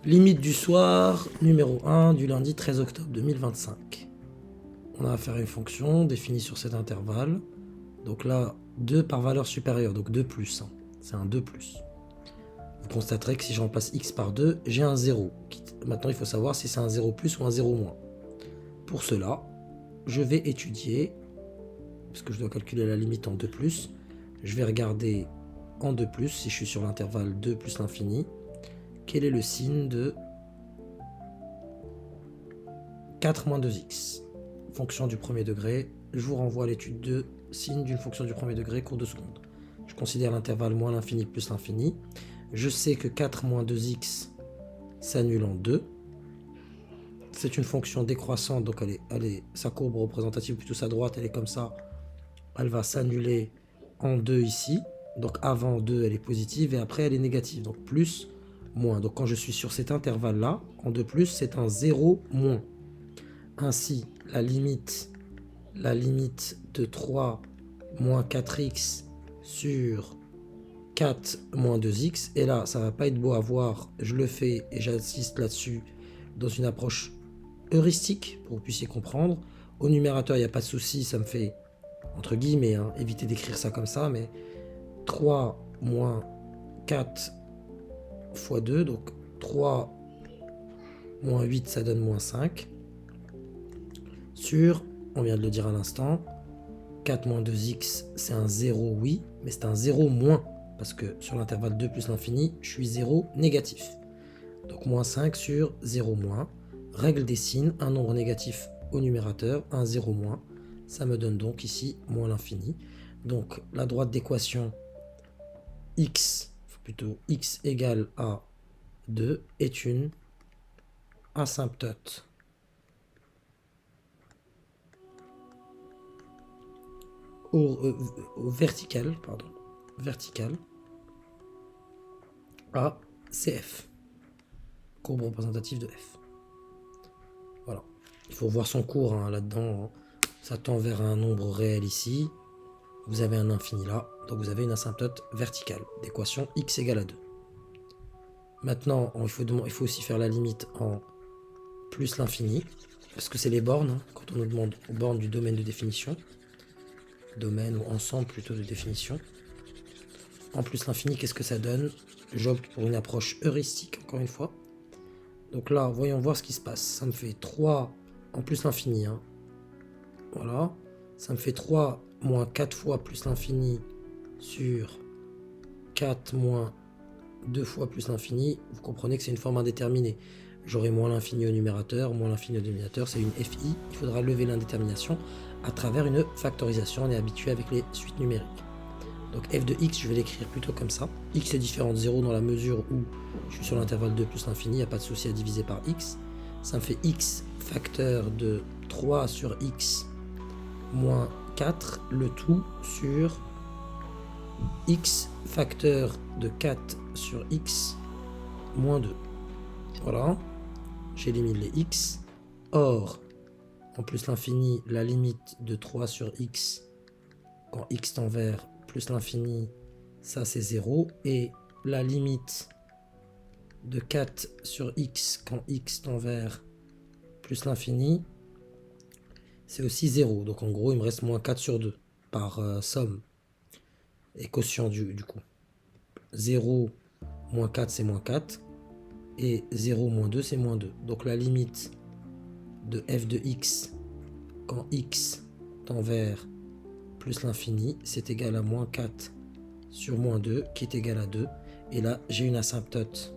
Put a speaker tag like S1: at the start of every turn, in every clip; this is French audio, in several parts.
S1: Limite du soir, numéro 1 du lundi 13 octobre 2025. On a affaire à une fonction définie sur cet intervalle. Donc là, 2 par valeur supérieure, donc 2 plus. C'est un 2 plus. Vous constaterez que si je remplace x par 2, j'ai un 0. Maintenant, il faut savoir si c'est un 0 plus ou un 0 moins. Pour cela, je vais étudier, parce que je dois calculer la limite en 2 plus, je vais regarder en 2 plus, si je suis sur l'intervalle 2 plus l'infini, quel est le signe de 4 moins 2x. Fonction du premier degré, je vous renvoie à l'étude de signe d'une fonction du premier degré, cours de seconde. Je considère l'intervalle moins l'infini plus l'infini. Je sais que 4 moins 2x s'annule en 2. C'est une fonction décroissante, donc sa courbe représentative, plutôt sa droite, elle est comme ça. Elle va s'annuler en 2 ici. Donc avant 2, elle est positive et après, elle est négative. Donc plus, moins. Donc quand je suis sur cet intervalle-là, en 2 plus, c'est un 0 moins. Ainsi, la limite de 3 moins 4x sur 4 moins 2x. Et là, ça va pas être beau à voir. Je le fais et j'insiste là-dessus dans une approche heuristique pour que vous puissiez comprendre. Au numérateur, il n'y a pas de souci. Ça me fait, entre guillemets, éviter d'écrire ça comme ça, mais 3 moins 4 fois 2, donc 3 moins 8, ça donne moins 5. Sur, on vient de le dire à l'instant, 4 moins 2x, c'est un 0, oui, mais c'est un 0 moins, parce que sur l'intervalle 2 plus l'infini, je suis 0 négatif. Donc moins 5 sur 0 moins. Règle des signes, un nombre négatif au numérateur, un 0 moins. Ça me donne donc ici moins l'infini. Donc la droite d'équation x, plutôt x égale à 2, est une asymptote verticale à CF, courbe représentative de f. Voilà. Il faut voir son cours là-dedans. Ça tend vers un nombre réel ici. Vous avez un infini là. Donc vous avez une asymptote verticale d'équation x égale à 2. Maintenant, il faut aussi faire la limite en plus l'infini. Parce que c'est les bornes. Quand on nous demande aux bornes du domaine de définition. Domaine ou ensemble plutôt de définition. En plus l'infini, qu'est-ce que ça donne? J'opte pour une approche heuristique, encore une fois. Donc là, voyons voir ce qui se passe. Ça me fait 3 en plus l'infini. Voilà. Ça me fait 3 moins 4 fois plus l'infini sur 4 moins 2 fois plus l'infini. Vous comprenez que c'est une forme indéterminée. J'aurai moins l'infini au numérateur, moins l'infini au dénominateur. C'est une FI. Il faudra lever l'indétermination à travers une factorisation. On est habitué avec les suites numériques. Donc f de x, je vais l'écrire plutôt comme ça. X est différent de 0 dans la mesure où je suis sur l'intervalle 2 plus l'infini, il n'y a pas de souci à diviser par x. Ça me fait x facteur de 3 sur x moins 4, le tout sur x facteur de 4 sur x moins 2. Voilà, j'élimine les x. Or, en plus l'infini, la limite de 3 sur x, quand x tend vers plus l'infini, ça c'est 0. Et la limite de 4 sur x, quand x tend vers plus l'infini, c'est aussi 0. Donc en gros, il me reste moins 4 sur 2 par somme et quotient du coup. 0 moins 4, c'est moins 4. Et 0 moins 2, c'est moins 2. Donc la limite de f de x, quand x tend vers plus l'infini, c'est égal à moins 4 sur moins 2, qui est égal à 2. Et là, j'ai une asymptote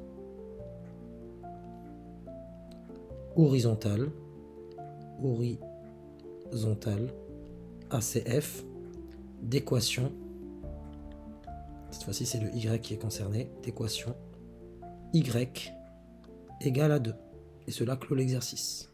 S1: horizontale ACF d'équation, cette fois-ci c'est le y qui est concerné, d'équation y égale à 2. Et cela clôt l'exercice.